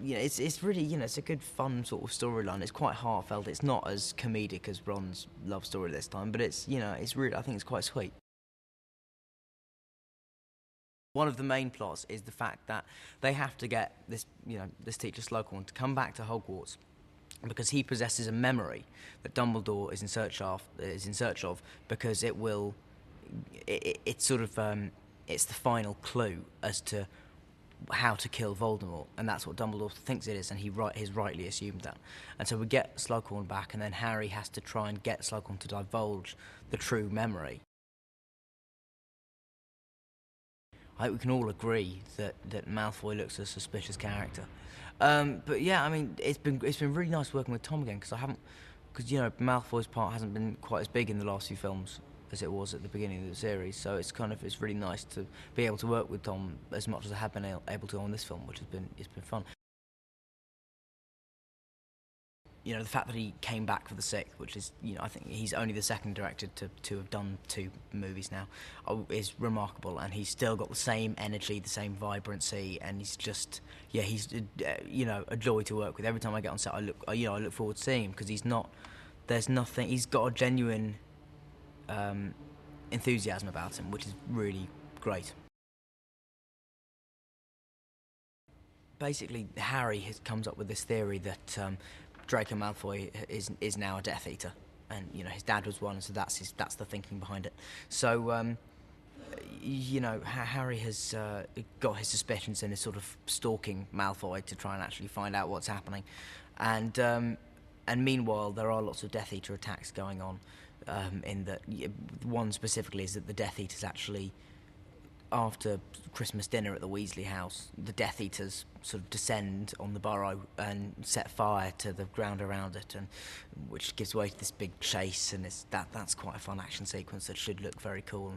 it's really, it's a good fun sort of storyline. It's quite heartfelt. It's not as comedic as Ron's love story this time, but it's really, I think it's quite sweet. One of the main plots is the fact that they have to get this teacher Slughorn to come back to Hogwarts because he possesses a memory that Dumbledore is in search of because it's sort of it's the final clue as to how to kill Voldemort, and that's what Dumbledore thinks it is, and he's rightly assumed that. And so we get Slughorn back, and then Harry has to try and get Slughorn to divulge the true memory. I think we can all agree that Malfoy looks a suspicious character. But yeah, I mean, it's been really nice working with Tom again because Malfoy's part hasn't been quite as big in the last few films as it was at the beginning of the series. So it's really nice to be able to work with Tom as much as I have been able to on this film, which it's been fun. The fact that he came back for the sixth, which is, I think he's only the second director to have done two movies now, is remarkable. And he's still got the same energy, the same vibrancy, and he's just, he's a joy to work with. Every time I get on set, I look forward to seeing him because he's got a genuine enthusiasm about him, which is really great. Basically, Harry comes up with this theory that Draco Malfoy is now a Death Eater, and his dad was one, so that's the thinking behind it. So Harry has got his suspicions and is sort of stalking Malfoy to try and actually find out what's happening, and meanwhile there are lots of Death Eater attacks going on. In that one specifically is that the Death Eaters actually, after Christmas dinner at the Weasley house, the Death Eaters sort of descend on the burrow and set fire to the ground around it, and which gives way to this big chase, and that's quite a fun action sequence that should look very cool.